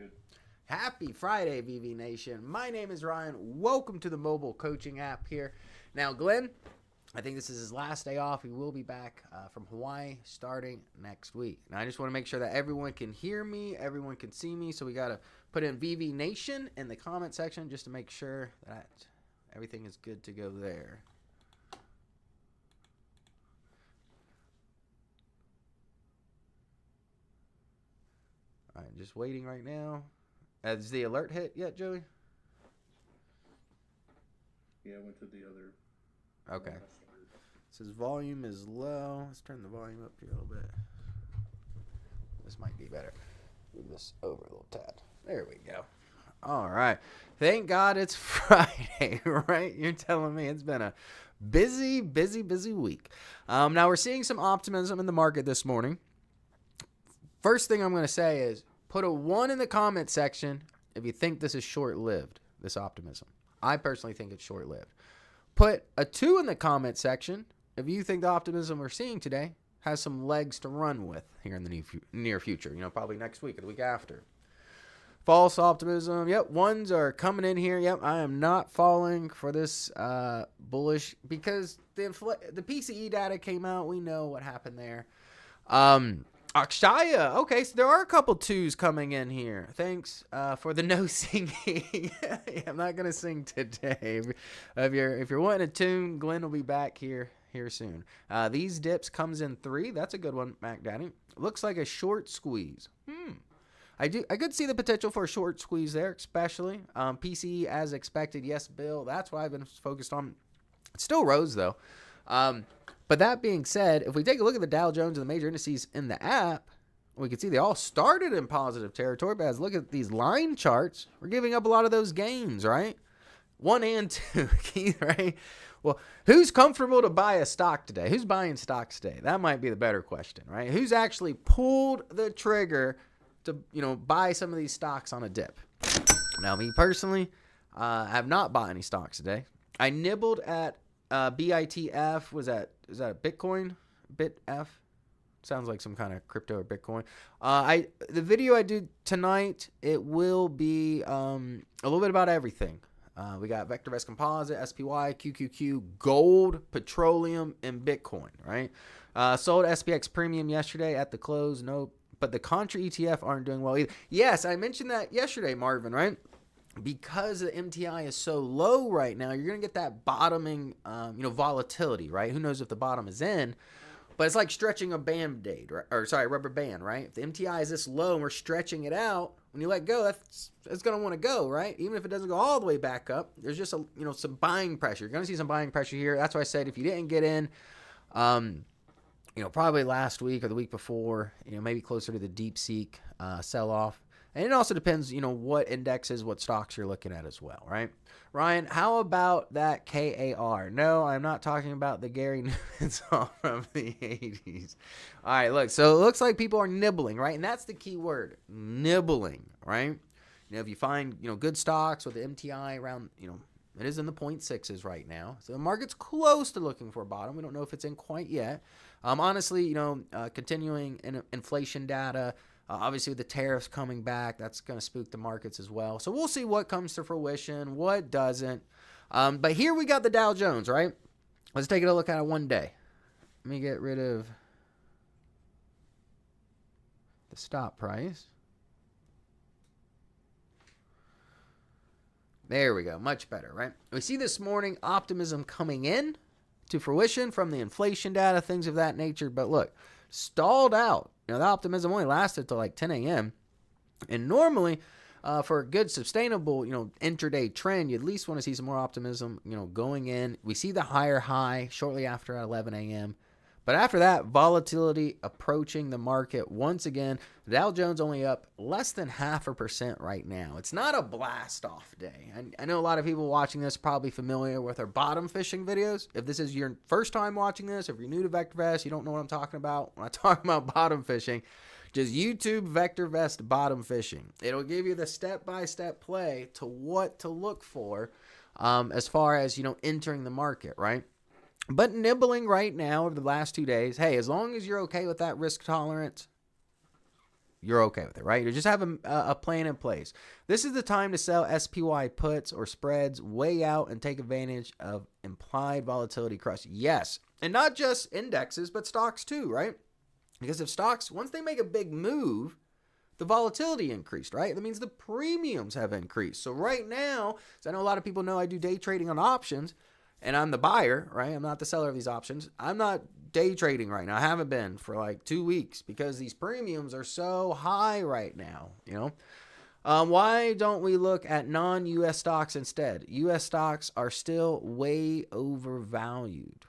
David. Happy Friday, VV Nation. My name is Ryan. Welcome to the mobile coaching app here. Now, Glenn, I think this is his last day off. He will be back from Hawaii starting next week. Now, I just want to make sure that everyone can hear me, everyone can see me, so we got to put in VV Nation in the comment section just to make sure that everything is good to go there. All right, just waiting right now. Has the alert hit yet, Joey? Yeah, I went to the other. Okay. Says volume is low. Let's turn the volume up here a little bit. This might be better. Move this over a little tad. There we go. All right. Thank God it's Friday, right? You're telling me it's been a busy week. Now we're seeing some optimism in the market this morning. First thing I'm going to say is put a 1 in the comment section if you think this is short-lived, this optimism. I personally think it's short-lived. Put a 2 in the comment section if you think the optimism we're seeing today has some legs to run with here in the near future. Probably next week or the week after. False optimism. Yep, 1s are coming in here. Yep, I am not falling for this bullish because the PCE data came out. We know what happened there. Akshaya. Okay, so there are a couple 2s coming in here. Thanks for the no singing. I'm not gonna sing today. If you're wanting a tune, Glenn will be back here soon. These dips comes in 3. That's a good one, Mac Daddy. Looks like a short squeeze. I could see the potential for a short squeeze there, especially PCE as expected. Yes, Bill. That's what I've been focused on. It still rose though. But that being said, if we take a look at the Dow Jones and the major indices in the app, we can see they all started in positive territory. But as look at these line charts, we're giving up a lot of those gains, right? 1 and 2, Keith, right? Well, who's comfortable to buy a stock today? Who's buying stocks today? That might be the better question, right? Who's actually pulled the trigger to, buy some of these stocks on a dip? Now, me personally, I have not bought any stocks today. I nibbled at BITF. Is that Bitcoin? BitF? Sounds like some kind of crypto or Bitcoin. The video I do tonight, it will be a little bit about everything. We got VectorVest Composite, SPY, QQQ, gold, petroleum, and Bitcoin, right? Sold SPX Premium yesterday at the close. Nope. But the Contra ETF aren't doing well either. Yes, I mentioned that yesterday, Marvin, right? Because the MTI is so low right now, you're going to get that bottoming, volatility, right? Who knows if the bottom is in, but it's like stretching a Band-Aid, rubber band, right? If the MTI is this low and we're stretching it out, when you let go, it's going to want to go, right? Even if it doesn't go all the way back up, there's just some buying pressure. You're going to see some buying pressure here. That's why I said if you didn't get in, probably last week or the week before, maybe closer to the DeepSeek sell-off. And it also depends, what indexes, what stocks you're looking at as well, right? Ryan, how about that KAR? No, I'm not talking about the Gary Newman song from the 80s. All right, look, so it looks like people are nibbling, right? And that's the key word, nibbling, right? If you find, good stocks with the MTI around, it is in the 0.6s right now. So the market's close to looking for a bottom. We don't know if it's in quite yet. Honestly, continuing inflation data, obviously, with the tariffs coming back, that's going to spook the markets as well. So we'll see what comes to fruition, what doesn't. But here we got the Dow Jones, right? Let's take a look at it one day. Let me get rid of the stop price. There we go. Much better, right? We see this morning optimism coming in to fruition from the inflation data, things of that nature. But look, stalled out. The optimism only lasted till like 10 a.m. And normally, for a good, sustainable, intraday trend, you at least want to see some more optimism, going in. We see the higher high shortly after at 11 a.m. But after that, volatility approaching the market once again. The Dow Jones only up less than 0.5% right now. It's not a blast-off day. I know a lot of people watching this are probably familiar with our bottom fishing videos. If this is your first time watching this, if you're new to VectorVest, you don't know what I'm talking about. When I talk about bottom fishing, just YouTube VectorVest bottom fishing. It'll give you the step-by-step play to what to look for as far as, entering the market, right? But nibbling right now over the last 2 days, hey, as long as you're okay with that risk tolerance, you're okay with it, right? You just have a plan in place. This is the time to sell SPY puts or spreads way out and take advantage of implied volatility crust. Yes, and not just indexes, but stocks too, right? Because if stocks, once they make a big move, the volatility increased, right? That means the premiums have increased. So right now, so I know a lot of people know I do day trading on options, and I'm the buyer, right? I'm not the seller of these options. I'm not day trading right now. I haven't been for like 2 weeks because these premiums are so high right now, you know? Why don't we look at non-U.S. stocks instead? U.S. stocks are still way overvalued.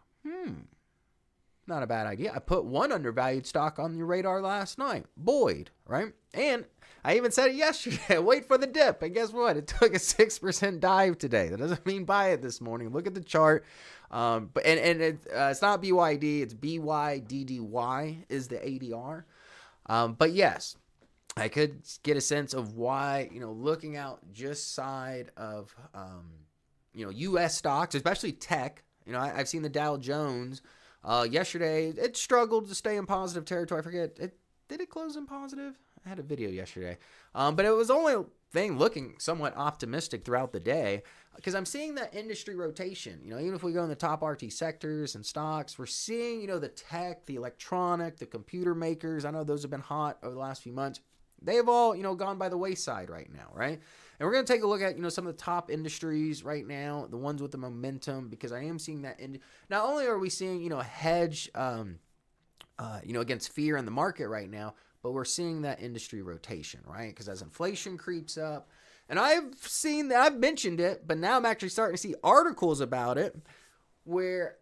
Not a bad idea. I put one undervalued stock on your radar last night, Boyd, right? And I even said it yesterday. Wait for the dip. And guess what? It took a 6% dive today. That doesn't mean buy it this morning. Look at the chart. But it's not BYD. It's BYDDY is the ADR. But yes, I could get a sense of why, looking out just side of, U.S. stocks, especially tech. I've seen the Dow Jones. Yesterday, it struggled to stay in positive territory. I forget, did it close in positive? I had a video yesterday. But it was only thing looking somewhat optimistic throughout the day because I'm seeing that industry rotation. Even if we go in the top RT sectors and stocks, we're seeing, the tech, the electronic, the computer makers. I know those have been hot over the last few months. They've all, gone by the wayside right now, right? And we're going to take a look at, some of the top industries right now, the ones with the momentum, because I am seeing that. Not only are we seeing, a hedge, against fear in the market right now, but we're seeing that industry rotation, right? Because as inflation creeps up, and I've seen that, I've mentioned it, but now I'm actually starting to see articles about it where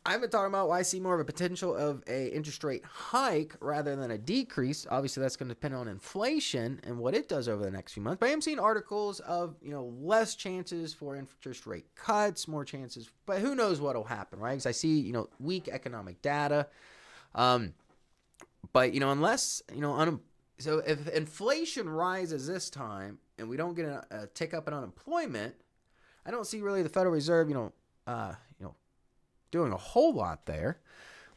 I've been talking about why I see more of a potential of a interest rate hike rather than a decrease. Obviously, that's going to depend on inflation and what it does over the next few months. But I am seeing articles of, less chances for interest rate cuts, more chances. But who knows what will happen, right? Because I see, weak economic data. But, unless, so if inflation rises this time and we don't get a tick up in unemployment, I don't see really the Federal Reserve, doing a whole lot there.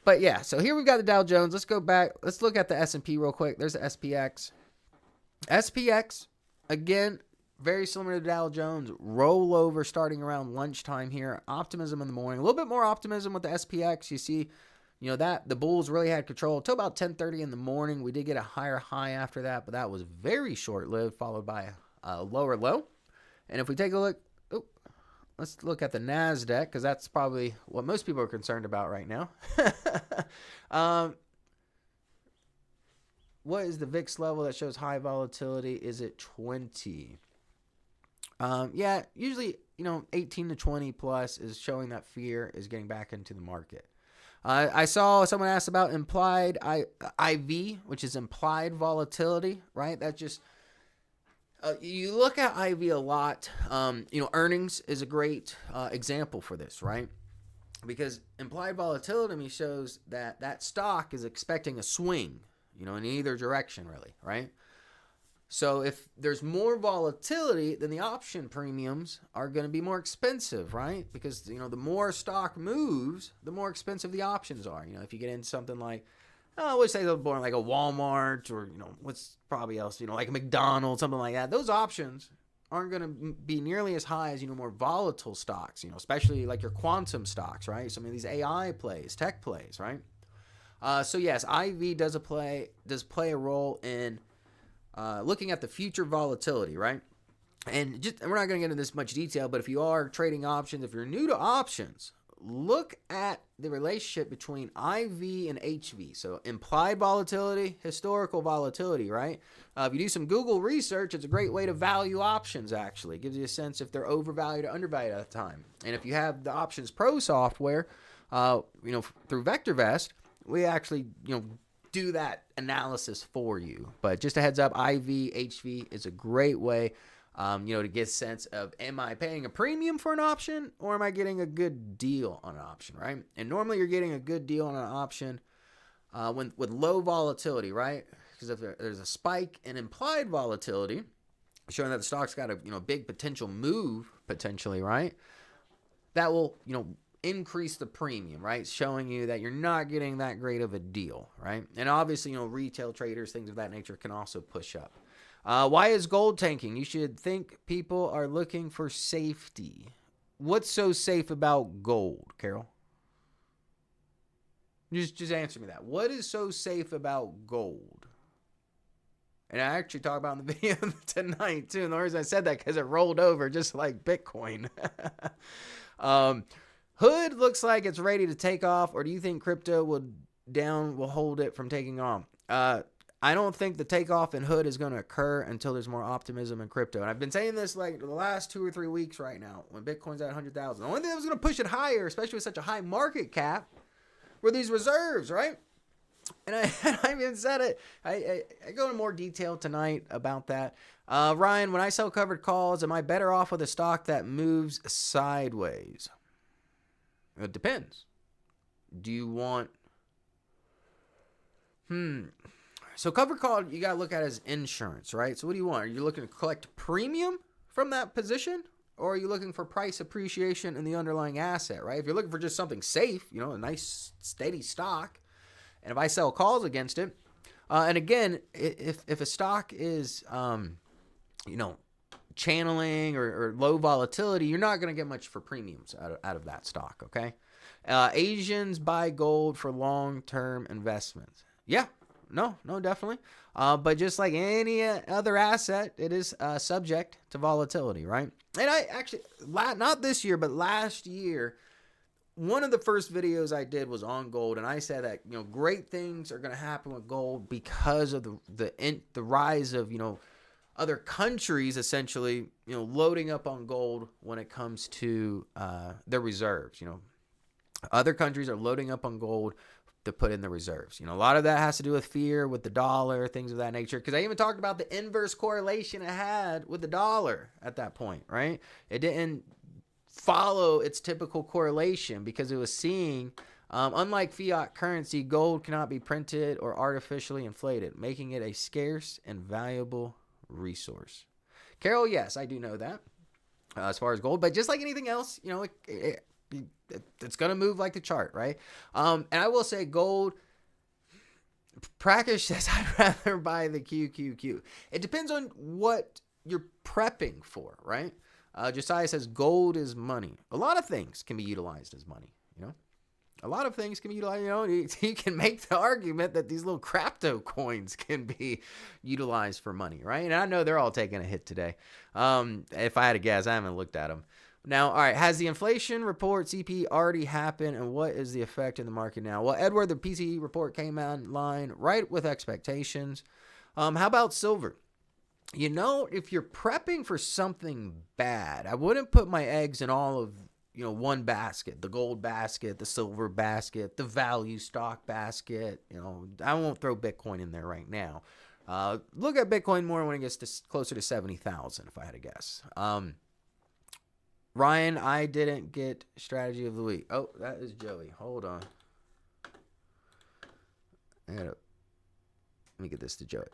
But yeah, so here we've got the Dow Jones. Let's go back. Let's look at the S&P real quick. There's the SPX. SPX, again, very similar to Dow Jones. Rollover starting around lunchtime here. Optimism in the morning. A little bit more optimism with the SPX. You see, that the bulls really had control until about 10:30 in the morning. We did get a higher high after that, but that was very short-lived, followed by a lower low. And if we take a look, let's look at the NASDAQ, because that's probably what most people are concerned about right now. What is the VIX level that shows high volatility? Is it 20? Yeah, usually, 18 to 20 plus is showing that fear is getting back into the market. I saw someone ask about implied IV, which is implied volatility, right? That just... you look at IV a lot. Earnings is a great example for this, right? Because implied volatility to me shows that stock is expecting a swing, in either direction, really, right? So if there's more volatility, then the option premiums are going to be more expensive, right? Because, the more stock moves, the more expensive the options are. If you get into something like, I would say they're born like a Walmart or, what's probably else, like a McDonald's, something like that. Those options aren't going to be nearly as high as, more volatile stocks, especially like your quantum stocks, right? Some of these AI plays, tech plays, right? So yes, IV does play a role in looking at the future volatility, right? And we're not going to get into this much detail, but if you are trading options, if you're new to options, look at the relationship between IV and HV. So implied volatility, historical volatility, right? If you do some Google research, it's a great way to value options, actually. It gives you a sense if they're overvalued or undervalued at the time. And if you have the Options Pro software, through VectorVest, we actually, do that analysis for you. But just a heads up, IV, HV is a great way to get a sense of, am I paying a premium for an option or am I getting a good deal on an option, right? And normally you're getting a good deal on an option with low volatility, right? Because if there's a spike in implied volatility, showing that the stock's got a big potential move, potentially, right? That will, increase the premium, right? Showing you that you're not getting that great of a deal, right? And obviously, retail traders, things of that nature can also push up. Why is gold tanking? You should think people are looking for safety. What's so safe about gold, Carol? Just answer me that. What is so safe about gold? And I actually talk about in the video tonight too. And the reason I said that because it rolled over just like Bitcoin. Hood looks like it's ready to take off, or do you think crypto will hold it from taking off? I don't think the takeoff in Hood is going to occur until there's more optimism in crypto. And I've been saying this like the last 2 or 3 weeks right now when Bitcoin's at 100,000. The only thing that was going to push it higher, especially with such a high market cap, were these reserves, right? And I even said it. I go into more detail tonight about that. Ryan, when I sell covered calls, am I better off with a stock that moves sideways? It depends. Do you want... So covered call, you got to look at it as insurance, right? So what do you want? Are you looking to collect premium from that position? Or are you looking for price appreciation in the underlying asset, right? If you're looking for just something safe, a nice steady stock, and if I sell calls against it, and again, if a stock is, channeling or low volatility, you're not going to get much for premiums out of that stock, okay? Asians buy gold for long-term investments. Yeah. No, definitely. But just like any other asset, it is subject to volatility, right? And I actually, not this year, but last year, one of the first videos I did was on gold, and I said that great things are going to happen with gold because of the rise of other countries essentially loading up on gold when it comes to their reserves. Other countries are loading up on gold to put in the reserves. A lot of that has to do with fear, with the dollar, things of that nature. Because I even talked about the inverse correlation it had with the dollar at that point, right? It didn't follow its typical correlation because it was seeing, unlike fiat currency, gold cannot be printed or artificially inflated, making it a scarce and valuable resource. Carol, yes, I do know that as far as gold. But just like anything else, it's going to move like the chart, right? And I will say gold, Prakash says, I'd rather buy the QQQ. It depends on what you're prepping for, right? Josiah says gold is money. A lot of things can be utilized as money, A lot of things can be utilized, you can make the argument that these little crypto coins can be utilized for money, right? And I know they're all taking a hit today. If I had to guess, I haven't looked at them. Now, all right, has the inflation report CP already happened, and what is the effect in the market now? Well, Edward, the PCE report came online right with expectations. How about silver? If you're prepping for something bad, I wouldn't put my eggs in all of, one basket, the gold basket, the silver basket, the value stock basket. I won't throw Bitcoin in there right now. Look at Bitcoin more when it gets to closer to 70,000, if I had to guess. Ryan, I didn't get strategy of the week. Oh, that is Joey. Hold on. Let me get this to Joey.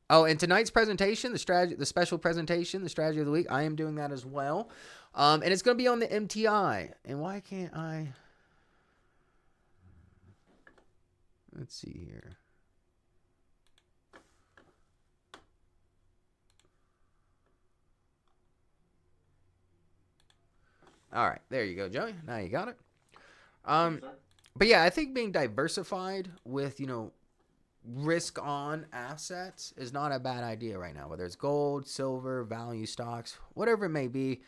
Oh, and tonight's presentation, the special presentation, the strategy of the week, I am doing that as well. And it's going to be on the MTI. And why can't I? Let's see here. All right, there you go, Joey. Now you got it. But yeah, I think being diversified with, risk on assets is not a bad idea right now, whether it's gold, silver, value stocks, whatever it may be.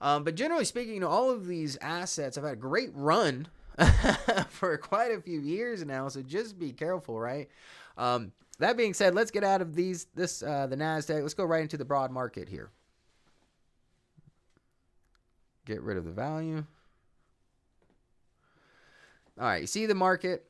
But generally speaking, all of these assets have had a great run for quite a few years now, so just be careful, right? That being said, let's get out of the NASDAQ. Let's go right into the broad market here. Get rid of the value. All right, you see the market.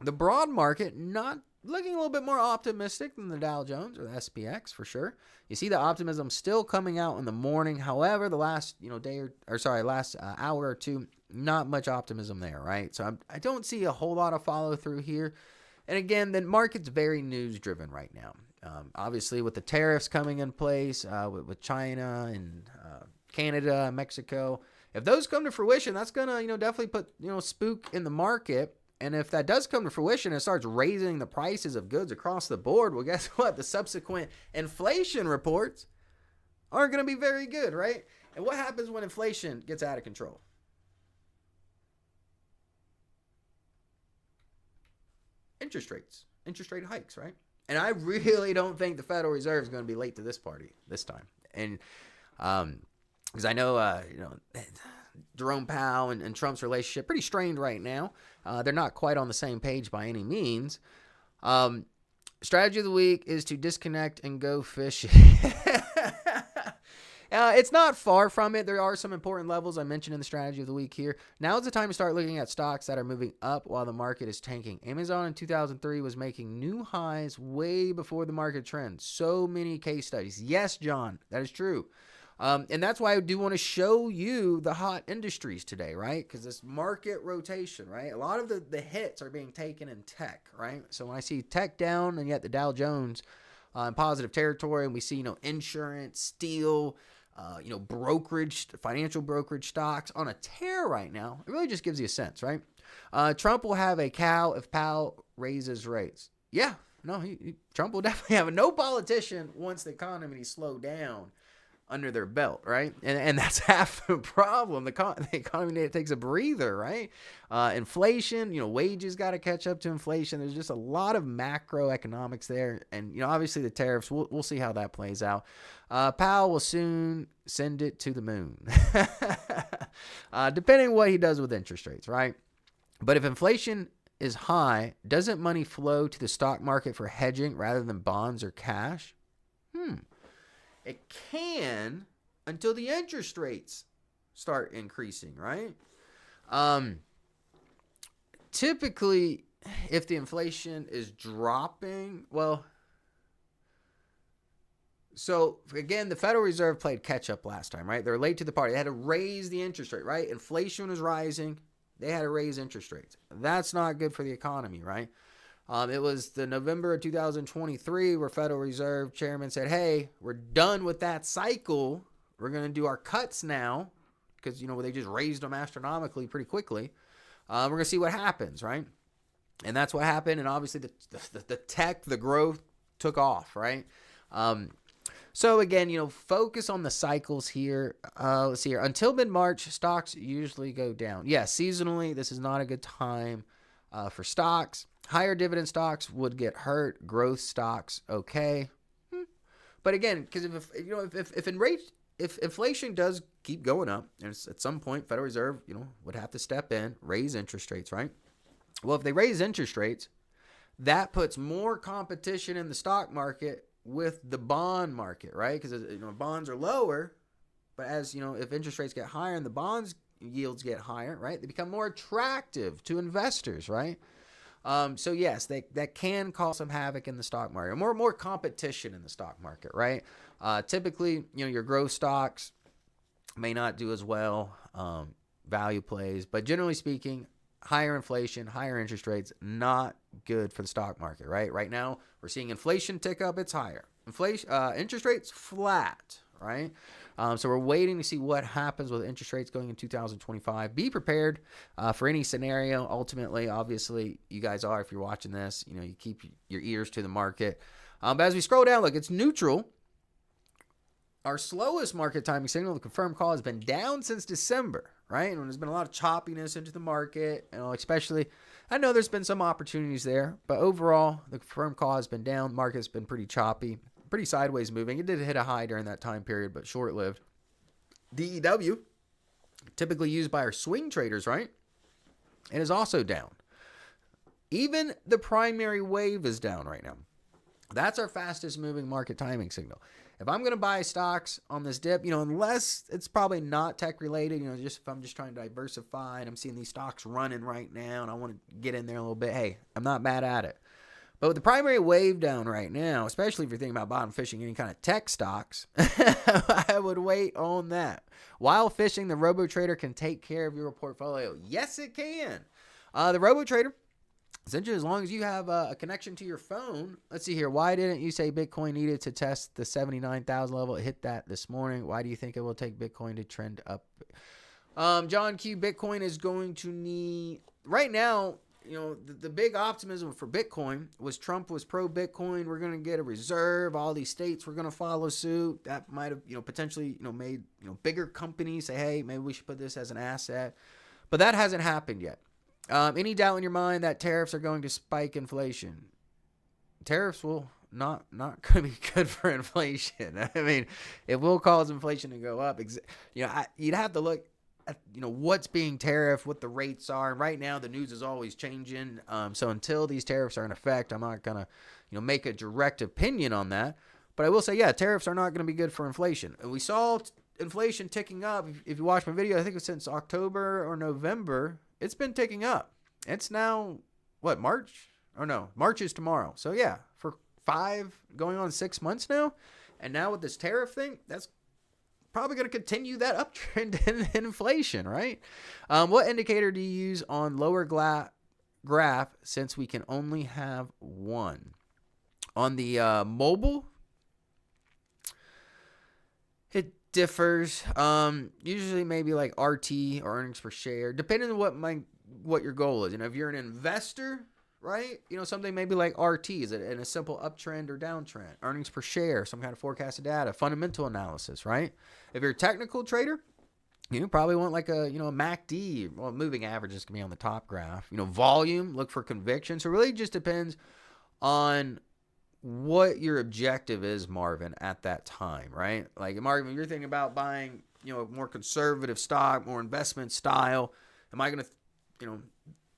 The broad market not looking a little bit more optimistic than the Dow Jones or the SPX for sure. You see the optimism still coming out in the morning. However, the last last hour or two, not much optimism there, right? So I don't see a whole lot of follow through here. And again, the market's very news driven right now. Obviously, with the tariffs coming in place with China and Canada, Mexico, If those come to fruition, that's going to, definitely put, spook in the market. And if that does come to fruition and it starts raising the prices of goods across the board, well, guess what? The subsequent inflation reports aren't going to be very good, right? And what happens when inflation gets out of control? Interest rate hikes, right? And I really don't think the Federal Reserve is going to be late to this party this time. And because I know, Jerome Powell and Trump's relationship pretty strained right now. They're not quite on the same page by any means. Strategy of the week is to disconnect and go fishing. It's not far from it. There are some important levels I mentioned in the strategy of the week here. Now is the time to start looking at stocks that are moving up while the market is tanking. Amazon in 2003 was making new highs way before the market trend. So many case studies. Yes, John, that is true. And that's why I do want to show you the hot industries today, right? Because this market rotation, right? A lot of the hits are being taken in tech, right? So when I see tech down and yet the Dow Jones in positive territory, and we see, insurance, steel, brokerage, financial brokerage stocks on a tear right now, it really just gives you a sense, right? Trump will have a cow if Powell raises rates. Yeah, no, Trump will definitely have no politician wants the economy to slow down under their belt, right? And that's half the problem. The economy takes a breather, right? Inflation, wages got to catch up to inflation. There's just a lot of macroeconomics there. And, obviously the tariffs, we'll see how that plays out. Powell will soon send it to the moon, depending on what he does with interest rates, right? But if inflation is high, doesn't money flow to the stock market for hedging rather than bonds or cash? It can until the interest rates start increasing, right? Typically, if the inflation is dropping, so again, the Federal Reserve played catch up last time, right? They're late to the party. They had to raise the interest rate, right? Inflation was rising. They had to raise interest rates. That's not good for the economy, right? It was the November of 2023 where Federal Reserve Chairman said, hey, we're done with that cycle. We're going to do our cuts now because, they just raised them astronomically pretty quickly. We're going to see what happens, right? And that's what happened. And obviously the tech, the growth took off, right? So again, focus on the cycles here. Let's see here. Until mid-March, stocks usually go down. Yeah, seasonally, this is not a good time for stocks. Higher dividend stocks would get hurt. Growth stocks, okay. But again, because if inflation does keep going up, and at some point Federal Reserve, would have to step in, raise interest rates, right? Well, if they raise interest rates, that puts more competition in the stock market with the bond market, right? Because bonds are lower, but as if interest rates get higher and the bonds yields get higher, right? They become more attractive to investors, right? So yes, that can cause some havoc in the stock market, more competition in the stock market, right? Typically, your growth stocks may not do as well, value plays, but generally speaking, higher inflation, higher interest rates, not good for the stock market, right? Right now, we're seeing inflation tick up, it's higher. Interest rates flat, right? So we're waiting to see what happens with interest rates going in 2025. Be prepared for any scenario. Ultimately, obviously, you guys are, if you're watching this, you keep your ears to the market. But as we scroll down, look, it's neutral. Our slowest market timing signal, the confirmed call, has been down since December, right? And there's been a lot of choppiness into the market, especially, I know there's been some opportunities there, but overall, the confirmed call has been down. Market's been pretty choppy. Pretty sideways moving. It did hit a high during that time period, but short-lived. DEW, typically used by our swing traders, right? It is also down. Even the primary wave is down right now. That's our fastest moving market timing signal. If I'm going to buy stocks on this dip, unless it's probably not tech related, just if I'm just trying to diversify and I'm seeing these stocks running right now and I want to get in there a little bit, hey, I'm not mad at it. But with the primary wave down right now, especially if you're thinking about bottom fishing any kind of tech stocks, I would wait on that. While fishing, the RoboTrader can take care of your portfolio. Yes, it can. The RoboTrader, essentially, as long as you have a connection to your phone. Let's see here. Why didn't you say Bitcoin needed to test the 79,000 level? It hit that this morning. Why do you think it will take Bitcoin to trend up? John Q, Bitcoin is going to need, right now, the big optimism for Bitcoin was Trump was pro Bitcoin. We're going to get a reserve. All these states were going to follow suit. That might have, potentially, made, bigger companies say, hey, maybe we should put this as an asset. But that hasn't happened yet. Any doubt in your mind that tariffs are going to spike inflation? Tariffs will not going to be good for inflation. I mean, it will cause inflation to go up. You'd have to look at, what's being tariffed, what the rates are. And right now, the news is always changing. So until these tariffs are in effect, I'm not going to, make a direct opinion on that. But I will say, yeah, tariffs are not going to be good for inflation. And we saw inflation ticking up. If you watch my video, I think it's since October or November, it's been ticking up. It's now, March? Oh, no, March is tomorrow. So, yeah, for 5 going on 6 months now. And now with this tariff thing, that's probably going to continue that uptrend in inflation, right? What indicator do you use on lower graph since we can only have one? On the mobile, it differs. Usually maybe like RT or earnings per share, depending on what your goal is. If you're an investor, right? Something maybe like RT, is it in a simple uptrend or downtrend? Earnings per share, some kind of forecasted data, fundamental analysis, right? If you're a technical trader, you probably want like a, a MACD. Well, moving averages can be on the top graph. Volume, look for conviction. So it really just depends on what your objective is, Marvin, at that time, right? Like, Marvin, you're thinking about buying, more conservative stock, more investment style. Am I going to,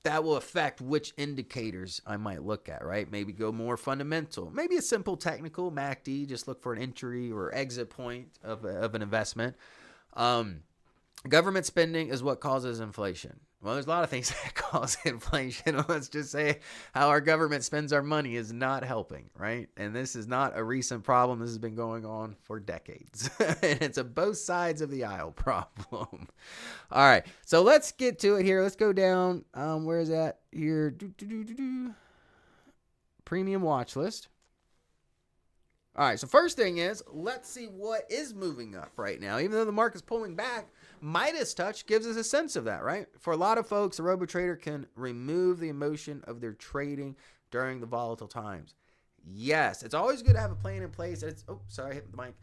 that will affect which indicators I might look at, right? Maybe go more fundamental. Maybe a simple technical MACD, just look for an entry or exit point of an investment. Government spending is what causes inflation. Well, there's a lot of things that cause inflation. Let's just say how our government spends our money is not helping, right? And this is not a recent problem. This has been going on for decades. And it's a both sides of the aisle problem. All right, so let's get to it here. Let's go down. Where is that? Here. Premium watch list. All right, so first thing is, let's see what is moving up right now. Even though the market's pulling back, Midas touch gives us a sense of that, right? For a lot of folks, a robo-trader can remove the emotion of their trading during the volatile times. Yes, it's always good to have a plan in place. I hit the mic.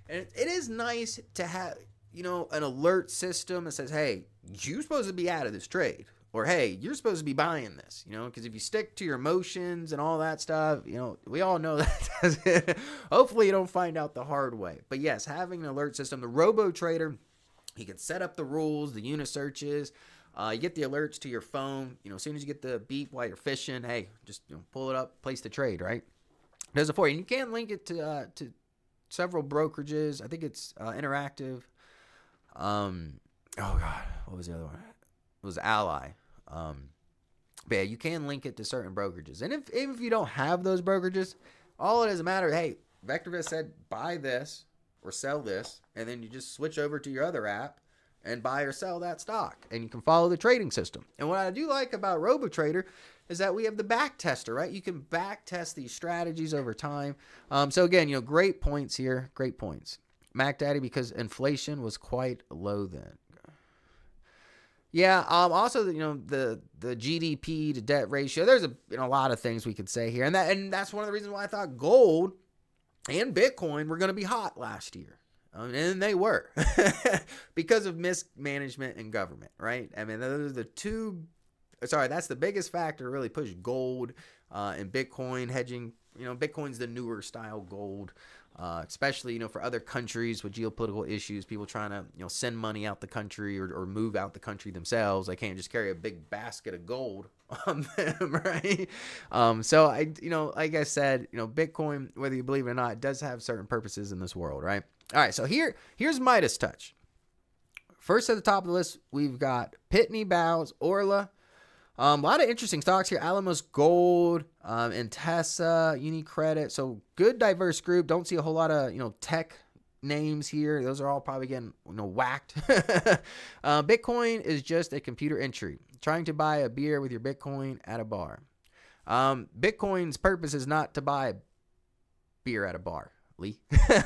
And it is nice to have, an alert system that says, hey, you're supposed to be out of this trade. Or, hey, you're supposed to be buying this, because if you stick to your emotions and all that stuff, we all know that. Hopefully you don't find out the hard way. But yes, having an alert system, the robo-trader, he can set up the rules, the unit searches. You get the alerts to your phone. As soon as you get the beep while you're fishing, hey, just pull it up, place the trade, right? Does it for you. And you can link it to several brokerages. I think it's Interactive. What was the other one? It was Ally. But yeah, you can link it to certain brokerages. And if you don't have those brokerages, all it is a matter of, hey, VectorVest said buy this or sell this, and then you just switch over to your other app and buy or sell that stock, and you can follow the trading system. And what I do like about RoboTrader is that we have the back tester, right? You can back test these strategies over time. So again, great points here, great points. MacDaddy, because inflation was quite low then. Yeah. Also, the GDP to debt ratio. There's a lot of things we could say here, and that's one of the reasons why I thought gold and Bitcoin were going to be hot last year. And they were because of mismanagement in government, right? I mean, those are the two. Sorry, that's the biggest factor to really push gold and Bitcoin hedging. Bitcoin's the newer style gold. Especially, for other countries with geopolitical issues, people trying to, send money out the country or move out the country themselves. They can't just carry a big basket of gold on them, right? So like I said, Bitcoin, whether you believe it or not, it does have certain purposes in this world, right? All right, so here's Midas touch. First at the top of the list, we've got Pitney Bowes, Orla. A lot of interesting stocks here. Alamos Gold, Intesa, UniCredit. So good diverse group. Don't see a whole lot of, tech names here. Those are all probably getting, whacked. Bitcoin is just a computer entry. Trying to buy a beer with your Bitcoin at a bar. Bitcoin's purpose is not to buy beer at a bar. currently.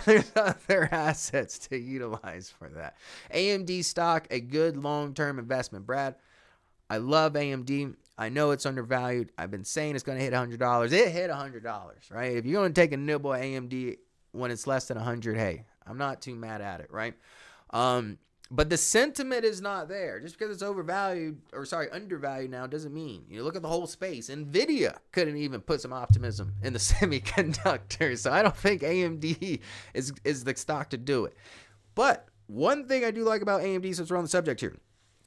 There's other assets to utilize for that. AMD stock, a good long-term investment. Brad, I love AMD. I know it's undervalued. I've been saying it's going to hit $100. It hit $100, right? If you're going to take a nibble at AMD when it's less than 100, hey, I'm not too mad at it, right? But the sentiment is not there. Just because it's undervalued now doesn't mean. You look at the whole space. NVIDIA couldn't even put some optimism in the semiconductors. So I don't think AMD is the stock to do it. But one thing I do like about AMD, since we're on the subject here,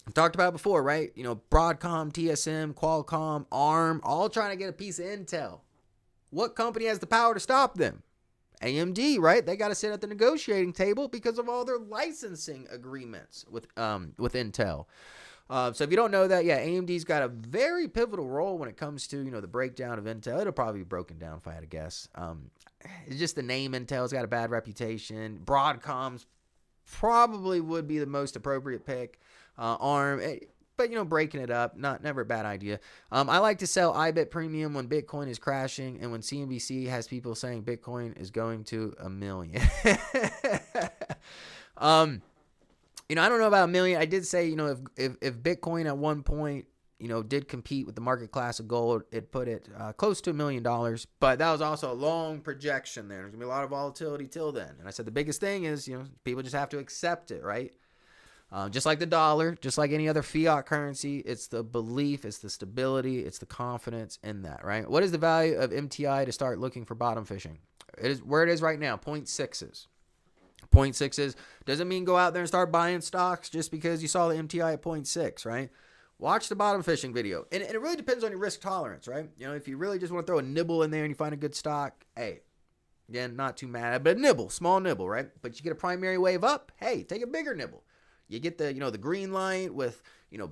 I talked about it before, right? Broadcom, TSM, Qualcomm, ARM, all trying to get a piece of Intel. What company has the power to stop them? AMD, right? They got to sit at the negotiating table because of all their licensing agreements with Intel. So if you don't know that, yeah, AMD's got a very pivotal role when it comes to, the breakdown of Intel. It'll probably be broken down if I had to guess. It's just the name Intel's got a bad reputation. Broadcom's probably would be the most appropriate pick. ARM, but breaking it up, never a bad idea. I like to sell IBIT premium when Bitcoin is crashing and when CNBC has people saying Bitcoin is going to $1 million. I don't know about $1 million. I did say, if Bitcoin at one point, did compete with the market class of gold, it put it close to $1 million. But that was also a long projection there. There's going to be a lot of volatility till then. And I said the biggest thing is, people just have to accept it, right? Just like the dollar, just like any other fiat currency, it's the belief, it's the stability, it's the confidence in that, right? What is the value of MTI to start looking for bottom fishing? It is where it is right now, 0.6s. 0.6s doesn't mean go out there and start buying stocks just because you saw the MTI at 0.6, right? Watch the bottom fishing video. And it really depends on your risk tolerance, right? If you really just want to throw a nibble in there and you find a good stock, hey, again, not too mad, but a nibble, small nibble, right? But you get a primary wave up, hey, take a bigger nibble. You get the, the green light with,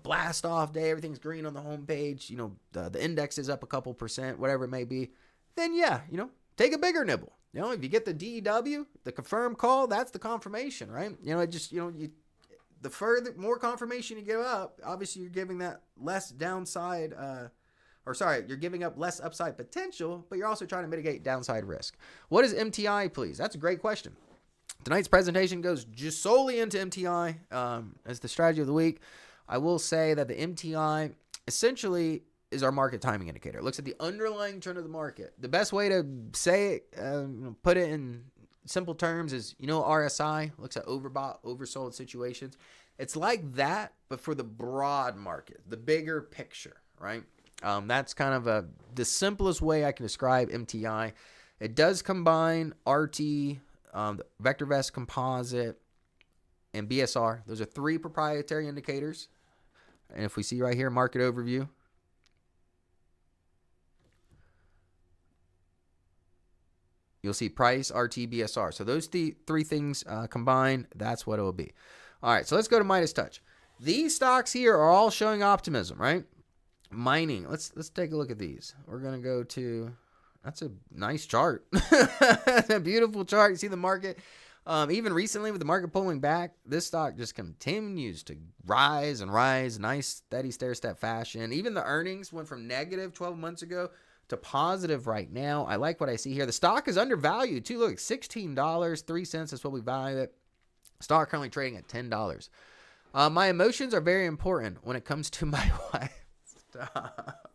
blast off day, everything's green on the homepage, the index is up a couple percent, whatever it may be. Then yeah, take a bigger nibble. If you get the DEW, the confirm call, that's the confirmation, right? The more confirmation you give up, obviously you're giving that less downside, you're giving up less upside potential, but you're also trying to mitigate downside risk. What is MTI, please? That's a great question. Tonight's presentation goes just solely into MTI as the strategy of the week. I will say that the MTI essentially is our market timing indicator. It looks at the underlying trend of the market. The best way to say it, put it in simple terms is, RSI looks at overbought, oversold situations. It's like that, but for the broad market, the bigger picture, right? That's kind of the simplest way I can describe MTI. It does combine RT, the VectorVest composite, and BSR. Those are 3 proprietary indicators. And if we see right here, market overview, you'll see price, RT, BSR. So those 3 things combined, that's what it will be. All right, so let's go to Midas Touch. These stocks here are all showing optimism, right? Mining. Let's take a look at these. We're going to go to... That's a nice chart. That's a beautiful chart. You see the market, even recently with the market pulling back, this stock just continues to rise and rise. Nice, steady stair-step fashion. Even the earnings went from negative 12 months ago to positive right now. I like what I see here. The stock is undervalued too. Look, $16.03 is what we value it. Stock currently trading at $10. My emotions are very important when it comes to my wife. Stop.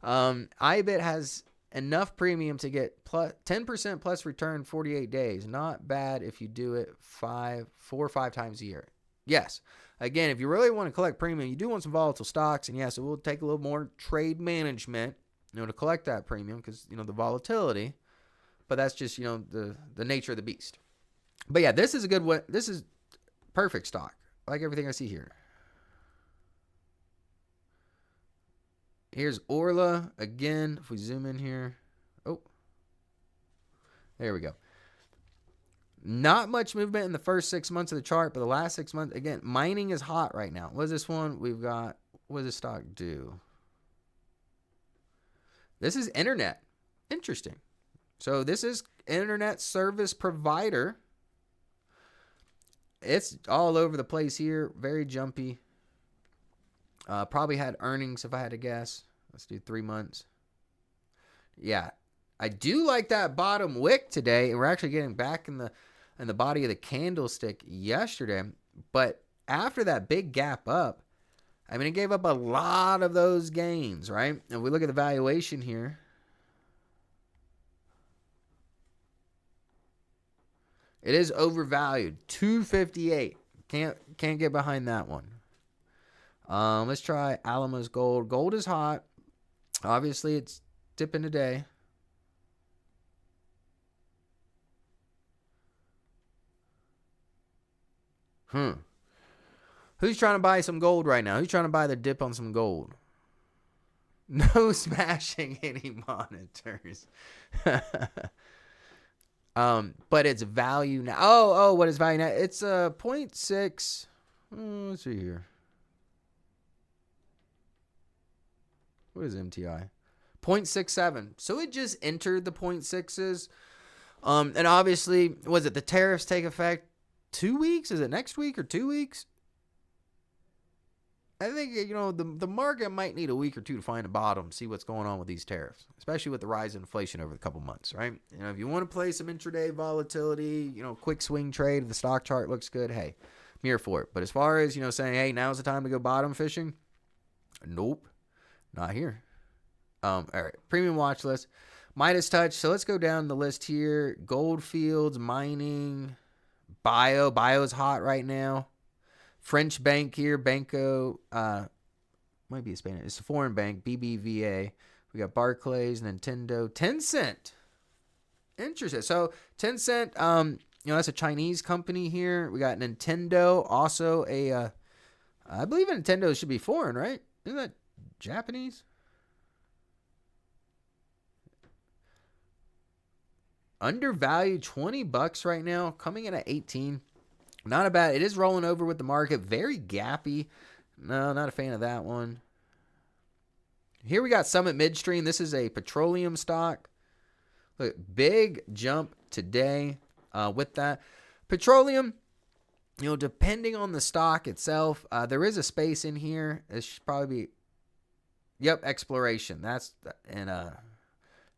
IBIT has enough premium to get 10% plus return 48 days. Not bad if you do it 4 or 5 times a year. Yes. Again, if you really want to collect premium, you do want some volatile stocks. And yes, it will take a little more trade management, to collect that premium because, the volatility. But that's just, the nature of the beast. But yeah, this is a good one. This is perfect stock. I like everything I see here. Here's Orla again. If we zoom in here. Oh, there we go. Not much movement in the first 6 months of the chart, but the last 6 months, again, mining is hot right now. What is this one? We've got, what does this stock do? This is internet. Interesting. So this is internet service provider. It's all over the place here. Very jumpy. Probably had earnings if I had to guess. Let's do 3 months. Yeah. I do like that bottom wick today, and we're actually getting back in the body of the candlestick yesterday. But after that big gap up, I mean, it gave up a lot of those gains, right? If we look at the valuation here, it is overvalued, 258. Can't get behind that one. Let's try Alamos Gold. Gold is hot. Obviously, it's dipping today. Who's trying to buy some gold right now? Who's trying to buy the dip on some gold? No smashing any monitors. But it's value now. Oh, what is value now? It's 0.6. Let's see here. What is MTI? 0.67. So it just entered the 0.6s. And obviously, was it the tariffs take effect 2 weeks? Is it next week or 2 weeks? I think, the market might need a week or two to find a bottom, see what's going on with these tariffs, especially with the rise in inflation over the couple months, right? If you want to play some intraday volatility, quick swing trade, if the stock chart looks good, hey, I'm here for it. But as far as, saying, hey, now's the time to go bottom fishing, nope, not here. All right, premium watch list, Midas Touch. So let's go down the list here. Goldfields, mining, Bio's hot right now. French bank here, Banco, might be a Spanish. It's a foreign bank, BBVA. We got Barclays, Nintendo, Tencent. Interesting. So Tencent, that's a Chinese company here. We got Nintendo, also I believe Nintendo should be foreign, right? Isn't that Japanese? Undervalued, $20 right now, coming in at 18. Not a bad. It is rolling over with the market. Very gappy. No, not a fan of that one. Here we got Summit Midstream. This is a petroleum stock. Look, big jump today with that. Petroleum, depending on the stock itself, there is a space in here. It should probably be, exploration. That's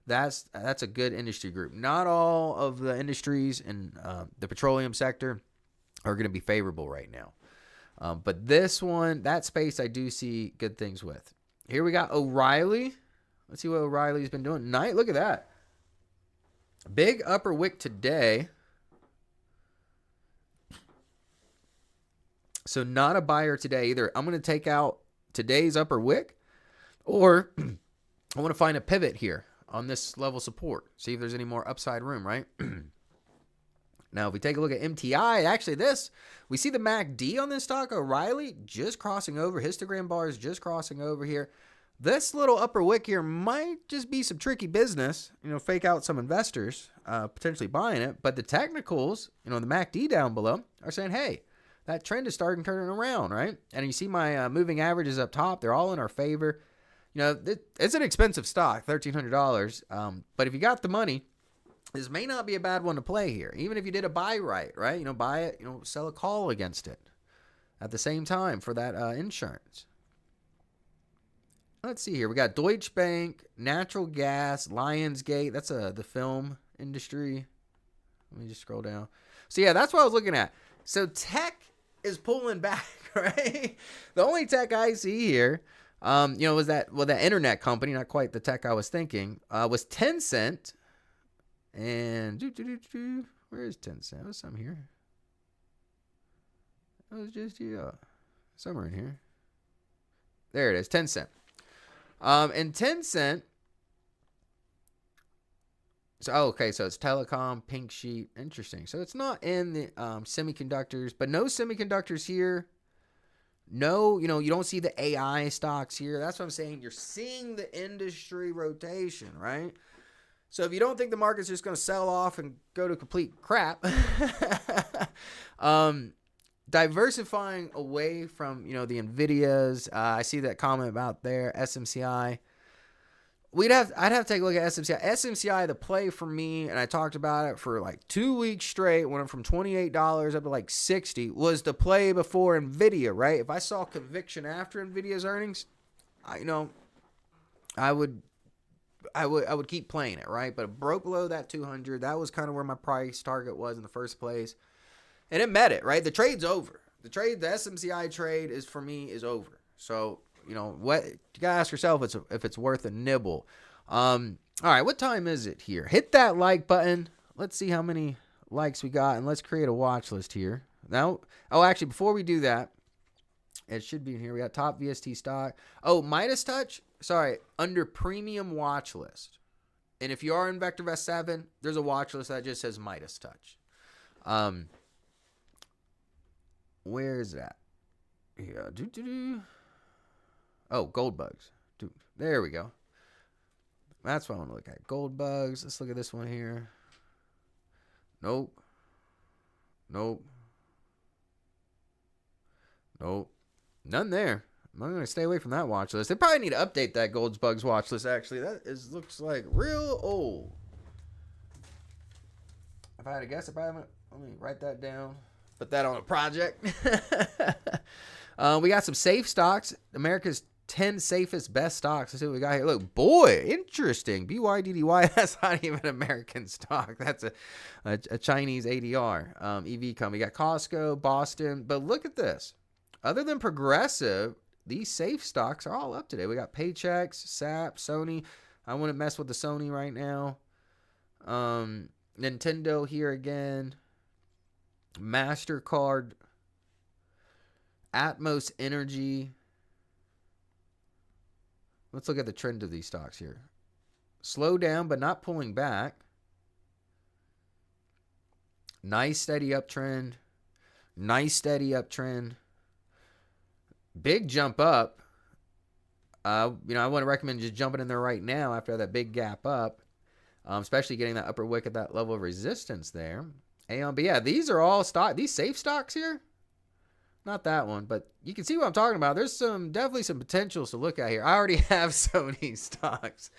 a good industry group. Not all of the industries in the petroleum sector are going to be favorable right now. But this one, that space, I do see good things with. Here we got O'Reilly. Let's see what O'Reilly's been doing tonight. Look at that. Big upper wick today. So not a buyer today either. I'm going to take out today's upper wick, or I want to find a pivot here on this level support. See if there's any more upside room, right? Now, if we take a look at MTI, actually we see the MACD on this stock, O'Reilly, just crossing over. Histogram bars just crossing over here. This little upper wick here might just be some tricky business, fake out some investors, potentially buying it. But the technicals, the MACD down below are saying, hey, that trend is starting turning around, right? And you see my moving averages up top. They're all in our favor. It's an expensive stock, $1,300. But if you got the money, this may not be a bad one to play here. Even if you did a buy right? Buy it, sell a call against it at the same time for that insurance. Let's see here. We got Deutsche Bank, natural gas, Lionsgate. That's the film industry. Let me just scroll down. So yeah, that's what I was looking at. So tech is pulling back, right? The only tech I see here, was that internet company, not quite the tech I was thinking, was Tencent. And where is Tencent? There was some here. It was just somewhere in here. There it is, Tencent. And Tencent. So it's telecom, pink sheet. Interesting. So it's not in the semiconductors, but no semiconductors here. No, you don't see the AI stocks here. That's what I'm saying. You're seeing the industry rotation, right? So if you don't think the market's just going to sell off and go to complete crap, diversifying away from, the NVIDIAs. I see that comment about there, SMCI. I'd have to take a look at SMCI. SMCI, the play for me, and I talked about it for like 2 weeks straight, went from $28 up to like $60, was the play before NVIDIA, right? If I saw conviction after NVIDIA's earnings, I would I would keep playing it, right? But it broke below that 200. That was kind of where my price target was in the first place, and it met it, right? The trade's over. The SMCI trade for me is over. So what you gotta ask yourself if it's worth a nibble. All right, what time is it here? Hit that like button. Let's see how many likes we got, and let's create a watch list here. Now, actually, before we do that, it should be in here. We got top VST stock. Oh, Midas Touch. Sorry, under premium watch list. And if you are in VectorVest 7, there's a watch list that just says Midas Touch. Where is that? Yeah. Oh, gold bugs. There we go. That's what I want to look at. Gold bugs. Let's look at this one here. Nope. None there. I'm going to stay away from that watch list. They probably need to update that Gold Bugs watch list, actually. Looks like real old. If I had to guess, let me write that down. Put that on a project. We got some safe stocks. America's 10 safest best stocks. Let's see what we got here. Look, boy, interesting. BYDDY, that's not even an American stock. That's a Chinese ADR EV company. We got Costco, Boston. But look at this. Other than Progressive, these safe stocks are all up today. We got Paychex, SAP, Sony. I wouldn't mess with the Sony right now. Nintendo here again. MasterCard. Atmos Energy. Let's look at the trend of these stocks here. Slow down, but not pulling back. Nice steady uptrend. Big jump up. I wouldn't recommend just jumping in there right now after that big gap up, especially getting that upper wick at that level of resistance there. But yeah, these are all these safe stocks here. Not that one, but you can see what I'm talking about. There's definitely some potentials to look at here. I already have Sony stocks.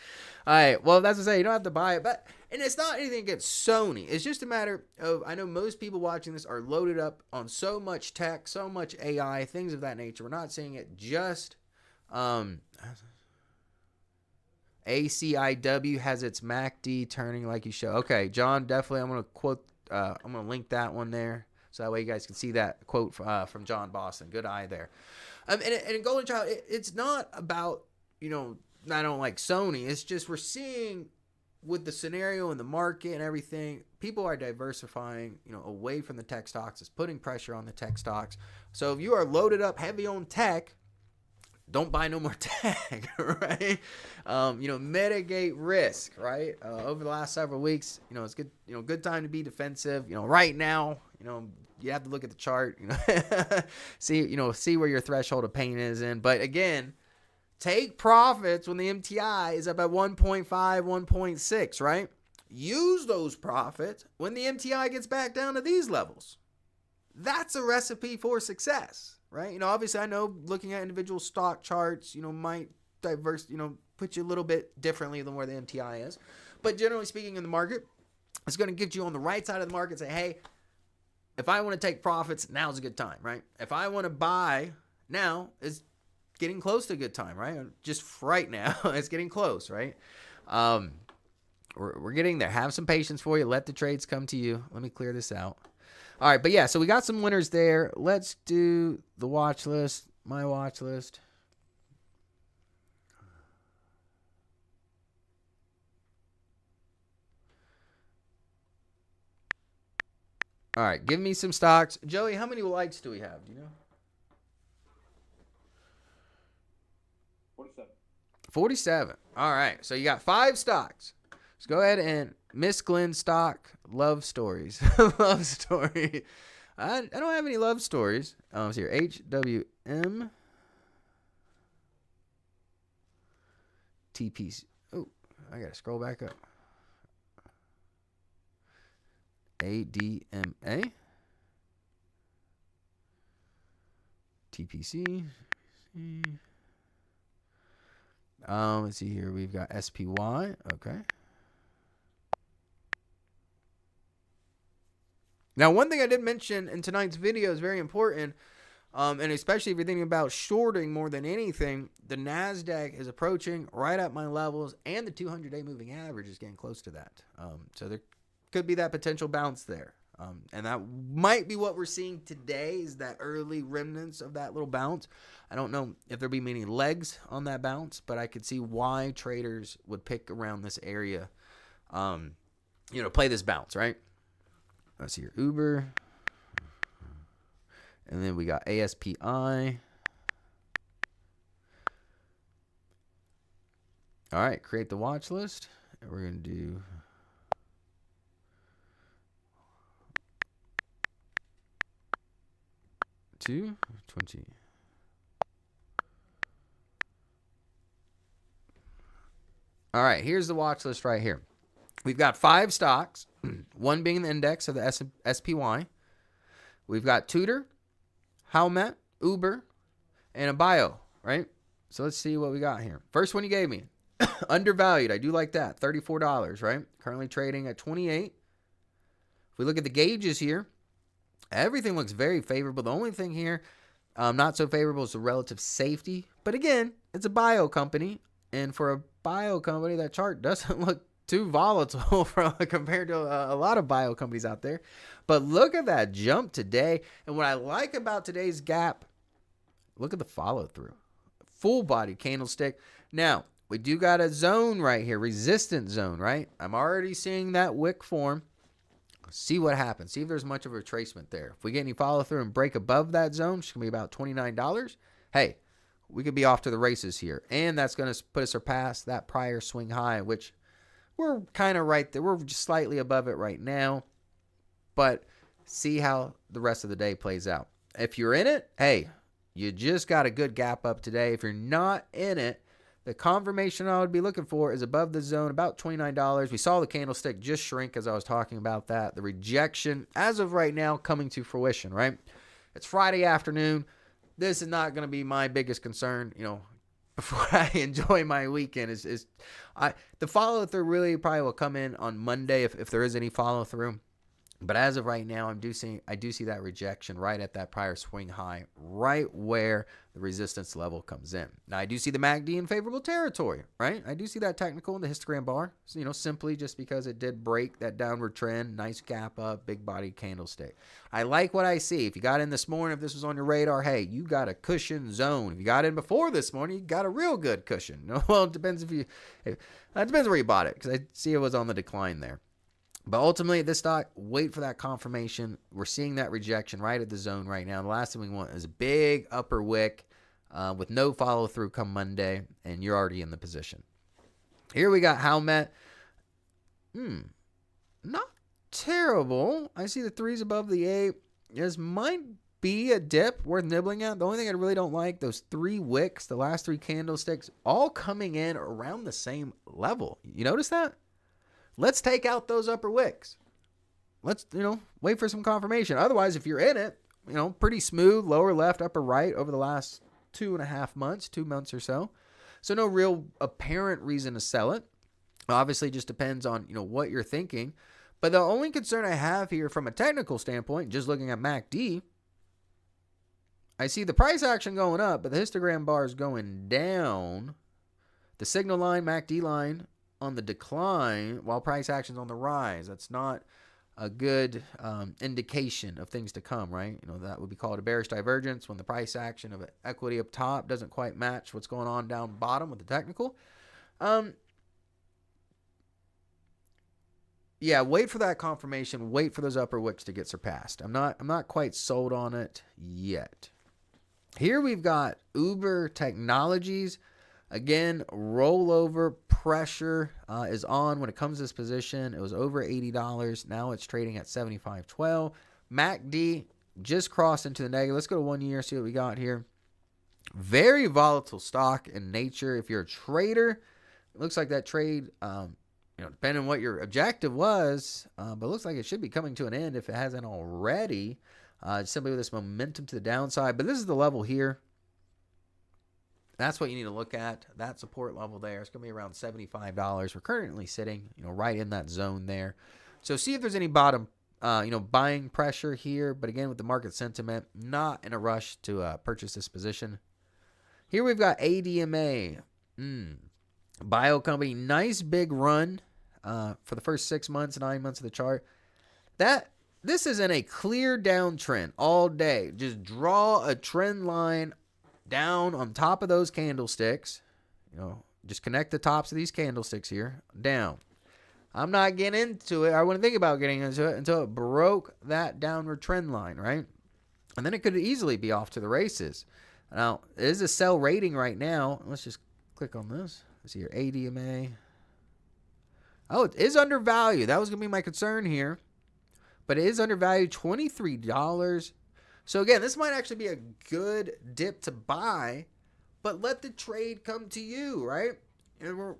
All right, well, that's to say, you don't have to buy it, and it's not anything against Sony. It's just a matter of, I know most people watching this are loaded up on so much tech, so much AI, things of that nature. We're not seeing it just ACIW has its MACD turning like you show. Okay, John, definitely, I'm going to link that one there. So that way you guys can see that quote from John Boston. Good eye there. And Golden Child, it's not about, I don't like Sony. It's just we're seeing with the scenario in the market and everything, people are diversifying, away from the tech stocks. It's putting pressure on the tech stocks. So if you are loaded up heavy on tech, don't buy no more tech, right? Mitigate risk, right? Over the last several weeks, it's good, good time to be defensive. Right now, you have to look at the chart, see where your threshold of pain is in. But again, take profits when the MTI is up at 1.5, 1.6, right? Use those profits when the MTI gets back down to these levels. That's a recipe for success, right? Obviously I know looking at individual stock charts, might put you a little bit differently than where the MTI is. But generally speaking in the market, it's going to get you on the right side of the market and say, hey, if I want to take profits, now's a good time, right? If I want to buy, now is getting close to a good time, right? Just right now, it's getting close, right? We're getting there. Have some patience for you. Let the trades come to you. Let me clear this out. All right, but yeah, so we got some winners there. Let's do the watch list, my watch list. All right, give me some stocks. Joey, how many likes do we have? Do you know? 47. 47. All right, so you got 5 stocks. Let's go ahead and Miss Glenn stock, love stories. Love story. I don't have any love stories. Let's see here. HWM. TPC. Oh, I got to scroll back up. ADMA. TPC. Let's see here. We've got SPY. Okay. Now, one thing I did mention in tonight's video is very important. And especially if you're thinking about shorting more than anything, the NASDAQ is approaching right at my levels, and the 200-day moving average is getting close to that. So there could be that potential bounce there. And that might be what we're seeing today, is that early remnants of that little bounce. I don't know if there'll be many legs on that bounce, but I could see why traders would pick around this area, play this bounce, right? Let's see here, Uber. And then we got ASPI. All right, create the watch list. And we're going to do $2.20. All right, here's the watch list right here. We've got 5 stocks, one being the index of the SPY. We've got Tudor, Howmet, Uber, and a bio, right? So let's see what we got here. First one you gave me, undervalued. I do like that, $34, right? Currently trading at 28. If we look at the gauges here, everything looks very favorable. The only thing here not so favorable is the relative safety. But again, it's a bio company, and for a bio company, that chart doesn't look too volatile compared to a lot of bio companies out there. But look at that jump today. And what I like about today's gap, look at the follow through. Full body candlestick. Now, we do got a zone right here, resistance zone, right? I'm already seeing that wick form. See what happens. See if there's much of a retracement there. If we get any follow through and break above that zone, which is going to be about $29, hey, we could be off to the races here. And that's going to put us past that prior swing high, which we're kind of right there. We're just slightly above it right now. But see how the rest of the day plays out. If you're in it, hey, you just got a good gap up today. If you're not in it, the confirmation I would be looking for is above the zone, about $29. We saw the candlestick just shrink as I was talking about that. The rejection, as of right now, coming to fruition, right? It's Friday afternoon. This is not going to be my biggest concern, before I enjoy my weekend. The follow-through really probably will come in on Monday if there is any follow-through. But as of right now, I do see that rejection right at that prior swing high, right where the resistance level comes in. Now, I do see the MACD in favorable territory, right? I do see that technical in the histogram bar, simply just because it did break that downward trend, nice gap up, big body candlestick. I like what I see. If you got in this morning, if this was on your radar, hey, you got a cushion zone. If you got in before this morning, you got a real good cushion. Well, it depends that depends where you bought it, because I see it was on the decline there. But ultimately, this stock, wait for that confirmation. We're seeing that rejection right at the zone right now. The last thing we want is a big upper wick with no follow-through come Monday, and you're already in the position. Here we got Howmet. Not terrible. I see the 3s above the 8. This might be a dip worth nibbling at. The only thing I really don't like, those 3 wicks, the last 3 candlesticks, all coming in around the same level. You notice that? Let's take out those upper wicks. Let's, wait for some confirmation. Otherwise, if you're in it, pretty smooth, lower left, upper right over the last 2.5 months, 2 months or so. So no real apparent reason to sell it. Obviously, just depends on, what you're thinking. But the only concern I have here from a technical standpoint, just looking at MACD, I see the price action going up, but the histogram bar is going down. The signal line, MACD line, on the decline while price action's on the rise. That's not a good indication of things to come, right? That would be called a bearish divergence when the price action of equity up top doesn't quite match what's going on down bottom with the technical. Yeah, wait for that confirmation. Wait for those upper wicks to get surpassed. I'm not quite sold on it yet. Here we've got Uber Technologies. Again, rollover pressure is on when it comes to this position. It was over $80. Now it's trading at $75.12. MACD just crossed into the negative. Let's go to 1 year, see what we got here. Very volatile stock in nature. If you're a trader, it looks like that trade, depending on what your objective was, but it looks like it should be coming to an end if it hasn't already. Simply with this momentum to the downside. But this is the level here. That's what you need to look at. That support level there. It's going to be around $75. We're currently sitting, right in that zone there. So see if there's any bottom buying pressure here. But again, with the market sentiment, not in a rush to purchase this position. Here we've got ADMA. Bio company. Nice big run for the first 6 months, 9 months of the chart. This is in a clear downtrend all day. Just draw a trend line down on top of those candlesticks. Just connect the tops of these candlesticks here down. I'm not getting into it. I wouldn't think about getting into it until it broke that downward trend line, right? And then it could easily be off to the races. Now, it is a sell rating right now. Let's just click on this. Let's see here, ADMA. Oh, it is undervalued. That was going to be my concern here. But it is undervalued, $23. So again, this might actually be a good dip to buy, but let the trade come to you, right? And we're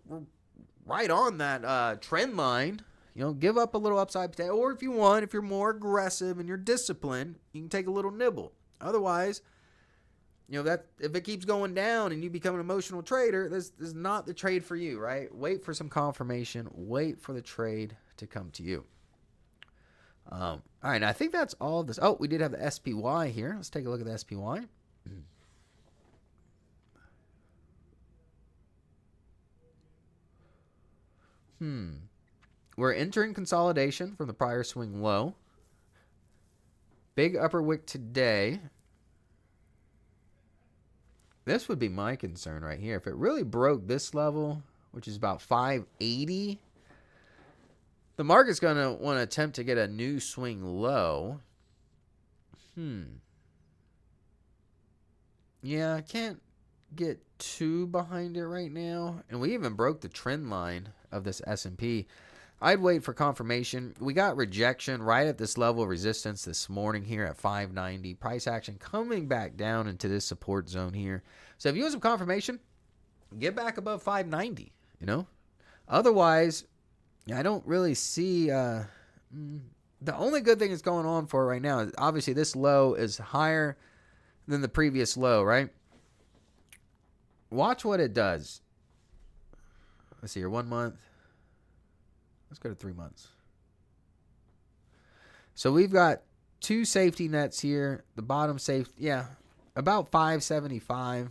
right on that trend line. Give up a little upside potential, or if you're more aggressive and you're disciplined, you can take a little nibble. Otherwise, that if it keeps going down and you become an emotional trader, this is not the trade for you, right? Wait for some confirmation. Wait for the trade to come to you. All right, I think that's all of this. Oh, we did have the SPY here. Let's take a look at the SPY. We're entering consolidation from the prior swing low. Big upper wick today. This would be my concern right here. If it really broke this level, which is about 580, the market's going to want to attempt to get a new swing low. Yeah, I can't get too behind it right now. And we even broke the trend line of this S&P. I'd wait for confirmation. We got rejection right at this level of resistance this morning here at 590. Price action coming back down into this support zone here. So if you want some confirmation, get back above 590, Otherwise, I don't really see the only good thing that's going on for it right now is obviously this low is higher than the previous low, right? Watch what it does. Let's see here, 1 month. Let's go to 3 months. So we've got two safety nets here. The bottom safe, about 575.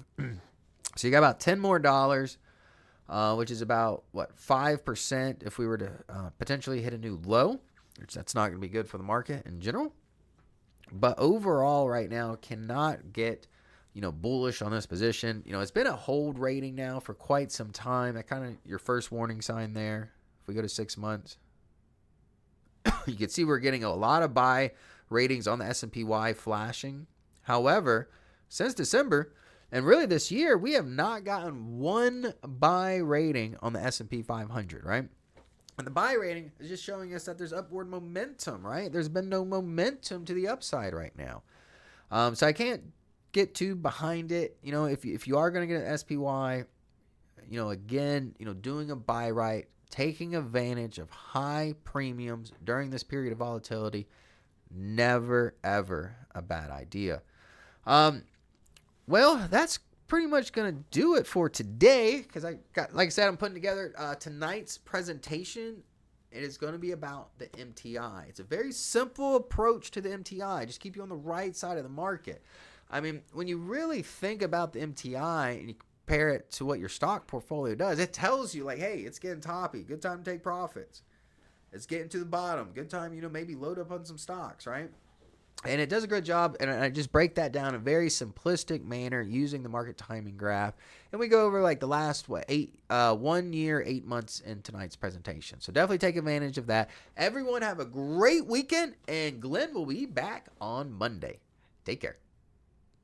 So you got about $10 more, which is about 5% if we were to potentially hit a new low, which that's not going to be good for the market in general. But overall, right now, cannot get bullish on this position. It's been a hold rating now for quite some time. That kind of your first warning sign there. If we go to 6 months, you can see we're getting a lot of buy ratings on the S&P flashing. However, since December, and really this year, we have not gotten one buy rating on the S&P 500, right? And the buy rating is just showing us that there's upward momentum, right? There's been no momentum to the upside right now. So I can't get too behind it. If you are going to get an SPY, again, doing a buy right, taking advantage of high premiums during this period of volatility, never, ever a bad idea. Well, that's pretty much going to do it for today because like I said, I'm putting together tonight's presentation. It is going to be about the MTI. It's a very simple approach to the MTI. Just keep you on the right side of the market. I mean, when you really think about the MTI and you compare it to what your stock portfolio does, it tells you like, hey, it's getting toppy. Good time to take profits. It's getting to the bottom. Good time, maybe load up on some stocks, right? And it does a good job, and I just break that down in a very simplistic manner using the market timing graph. And we go over like the last 1 year, 8 months in tonight's presentation. So definitely take advantage of that. Everyone have a great weekend, and Glenn will be back on Monday. Take care.